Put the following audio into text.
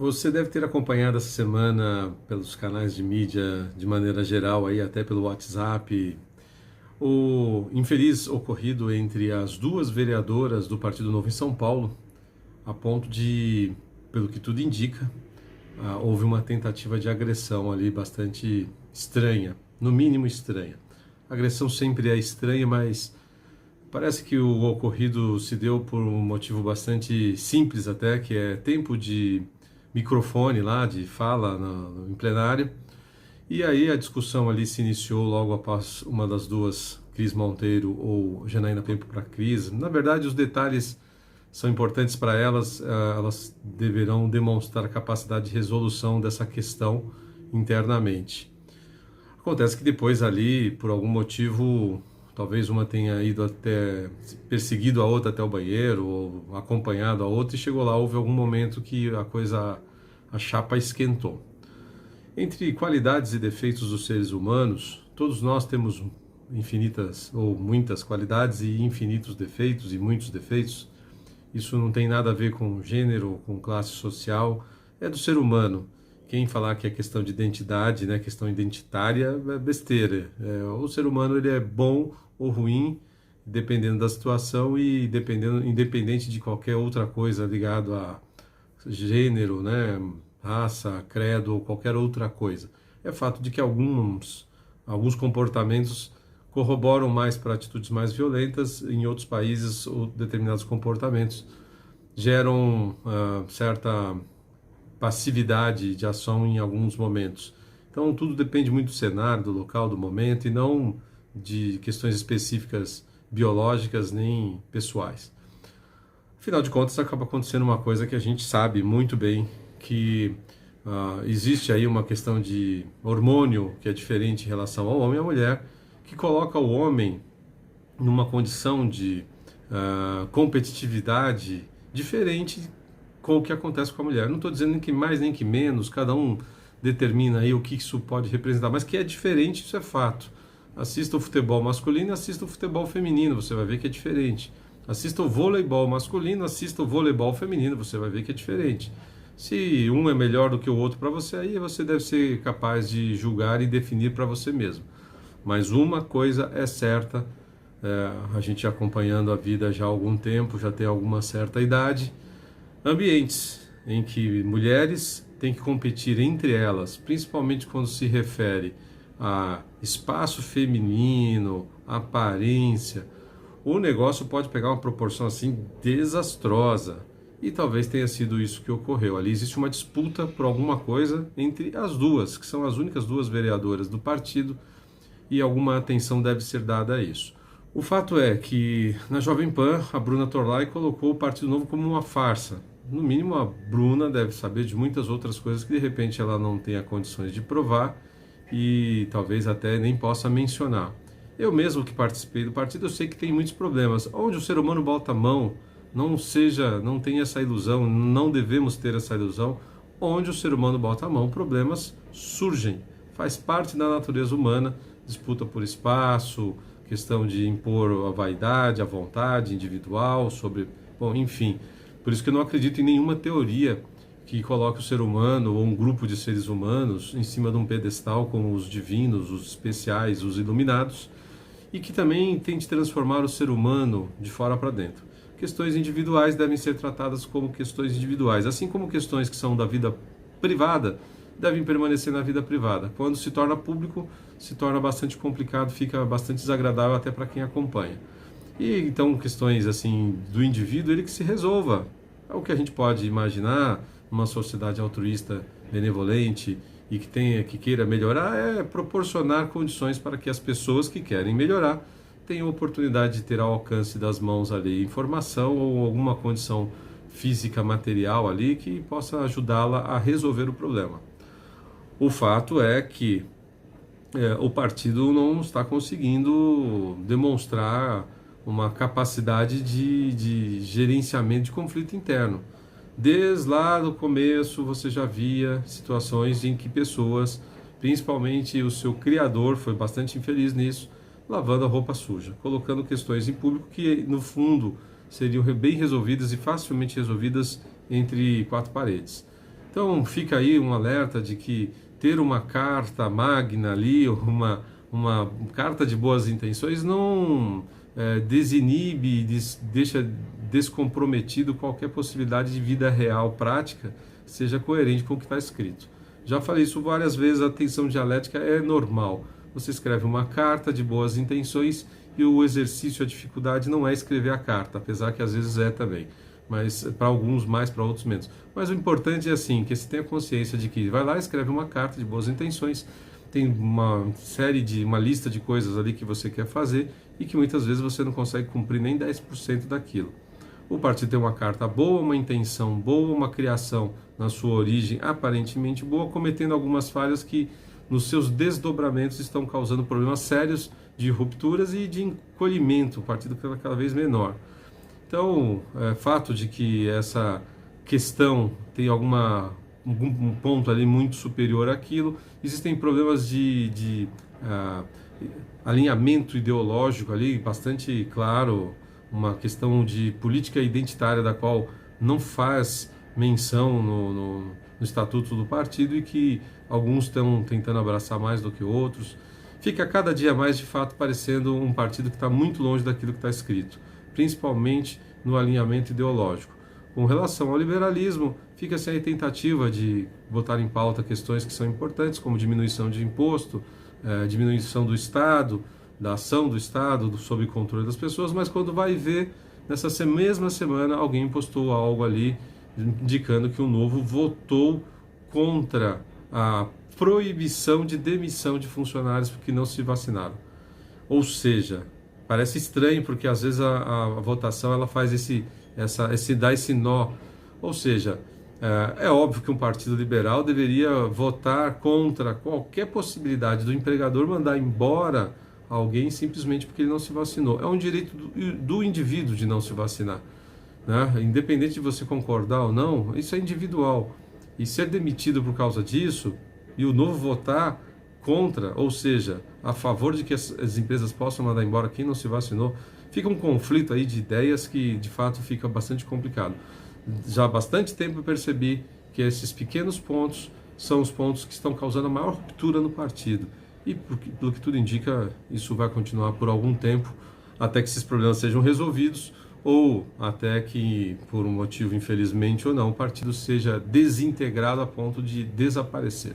Você deve ter acompanhado essa semana pelos canais de mídia de maneira geral, aí até pelo WhatsApp, o infeliz ocorrido entre as duas vereadoras do Partido Novo em São Paulo, a ponto de, pelo que tudo indica, houve uma tentativa de agressão ali bastante estranha, no mínimo estranha. A agressão sempre é estranha, mas parece que o ocorrido se deu por um motivo bastante simples até, que é tempo de microfone lá, de fala em plenário. E aí a discussão ali se iniciou logo após uma das duas, Cris Monteiro ou Janaína Tempo para Cris. Na verdade, os detalhes são importantes para elas, elas deverão demonstrar capacidade de resolução dessa questão internamente. Acontece que depois ali, por algum motivo, talvez uma tenha ido até, perseguido a outra até o banheiro, ou acompanhado a outra, e chegou lá, houve algum momento que a chapa esquentou. Entre qualidades e defeitos dos seres humanos, todos nós temos infinitas ou muitas qualidades e infinitos defeitos e muitos defeitos. Isso não tem nada a ver com gênero, com classe social, é do ser humano. Quem falar que é questão de identidade, né, questão identitária, é besteira. O ser humano ele é bom ou ruim, dependendo da situação e independente de qualquer outra coisa ligado a gênero, né, raça, credo ou qualquer outra coisa. É fato de que alguns comportamentos corroboram mais para atitudes mais violentas, em outros países ou determinados comportamentos geram certa passividade de ação em alguns momentos. Então tudo depende muito do cenário, do local, do momento e não de questões específicas biológicas nem pessoais. Afinal de contas, acaba acontecendo uma coisa que a gente sabe muito bem, que existe aí uma questão de hormônio que é diferente em relação ao homem e à mulher, que coloca o homem numa condição de competitividade diferente com o que acontece com a mulher. Não estou dizendo nem que mais nem que menos, cada um determina aí o que isso pode representar, mas que é diferente, isso é fato. Assista o futebol masculino e assista o futebol feminino, você vai ver que é diferente. Assista o voleibol masculino, assista o voleibol feminino, você vai ver que é diferente. Se um é melhor do que o outro para você, aí você deve ser capaz de julgar e definir para você mesmo. Mas uma coisa é certa, a gente acompanhando a vida já há algum tempo, já tem alguma certa idade, ambientes em que mulheres têm que competir entre elas, principalmente quando se refere a espaço feminino, aparência, o negócio pode pegar uma proporção assim desastrosa. E talvez tenha sido isso que ocorreu. Ali existe uma disputa por alguma coisa entre as duas, que são as únicas duas vereadoras do partido, e alguma atenção deve ser dada a isso. O fato é que na Jovem Pan, a Bruna Torlai colocou o Partido Novo como uma farsa. No mínimo, a Bruna deve saber de muitas outras coisas que de repente ela não tenha condições de provar e talvez até nem possa mencionar. Eu mesmo que participei do partido, eu sei que tem muitos problemas. Onde o ser humano bota a mão, não tenha essa ilusão, não devemos ter essa ilusão. Onde o ser humano bota a mão, problemas surgem. Faz parte da natureza humana, disputa por espaço, questão de impor a vaidade, a vontade individual sobre, bom, enfim. Por isso que eu não acredito em nenhuma teoria que coloque o ser humano ou um grupo de seres humanos em cima de um pedestal com os divinos, os especiais, os iluminados, e que também tente transformar o ser humano de fora para dentro. Questões individuais devem ser tratadas como questões individuais, assim como questões que são da vida privada devem permanecer na vida privada. Quando se torna público, se torna bastante complicado, fica bastante desagradável até para quem acompanha. E então questões assim do indivíduo, ele que se resolva. É o que a gente pode imaginar numa sociedade altruísta, benevolente e que queira melhorar, é proporcionar condições para que as pessoas que querem melhorar tenham a oportunidade de ter ao alcance das mãos ali informação ou alguma condição física, material ali que possa ajudá-la a resolver o problema. O fato é que o partido não está conseguindo demonstrar uma capacidade de gerenciamento de conflito interno. Desde lá no começo você já via situações em que pessoas, principalmente o seu criador, foi bastante infeliz nisso, lavando a roupa suja, colocando questões em público que no fundo seriam bem resolvidas e facilmente resolvidas entre quatro paredes. Então fica aí um alerta de que ter uma carta magna ali, uma carta de boas intenções não desinibe, deixa descomprometido qualquer possibilidade de vida real, prática, seja coerente com o que está escrito. Já falei isso várias vezes, a atenção dialética é normal. Você escreve uma carta de boas intenções e o exercício, a dificuldade não é escrever a carta, apesar que às vezes é também, mas para alguns mais, para outros menos. Mas o importante é assim, que você tenha consciência de que vai lá, escreve uma carta de boas intenções, tem uma lista de coisas ali que você quer fazer e que muitas vezes você não consegue cumprir nem 10% daquilo. O partido tem uma carta boa, uma intenção boa, uma criação na sua origem aparentemente boa, cometendo algumas falhas que nos seus desdobramentos estão causando problemas sérios de rupturas e de encolhimento, o partido cada vez menor. Então, fato de que essa questão tem um ponto ali muito superior àquilo, existem problemas de alinhamento ideológico ali, bastante claro, uma questão de política identitária da qual não faz menção no estatuto do partido e que alguns estão tentando abraçar mais do que outros. Fica cada dia mais, de fato, parecendo um partido que está muito longe daquilo que está escrito, principalmente no alinhamento ideológico. Com relação ao liberalismo, fica-se a tentativa de botar em pauta questões que são importantes, como diminuição de imposto, diminuição do Estado, da ação do Estado sob controle das pessoas, mas quando vai ver, nessa mesma semana, alguém postou algo ali indicando que o Novo votou contra a proibição de demissão de funcionários que não se vacinaram. Ou seja, parece estranho porque às vezes a votação ela faz dá esse nó. Ou seja, é óbvio que um partido liberal deveria votar contra qualquer possibilidade do empregador mandar embora alguém simplesmente porque ele não se vacinou. É um direito do indivíduo de não se vacinar, né? Independente de você concordar ou não, isso é individual. E ser demitido por causa disso e o Novo votar contra, ou seja, a favor de que as empresas possam mandar embora quem não se vacinou, fica um conflito aí de ideias que de fato fica bastante complicado. Já há bastante tempo eu percebi que esses pequenos pontos são os pontos que estão causando a maior ruptura no partido. E, pelo que tudo indica, isso vai continuar por algum tempo, até que esses problemas sejam resolvidos, ou até que, por um motivo infelizmente ou não, o partido seja desintegrado a ponto de desaparecer.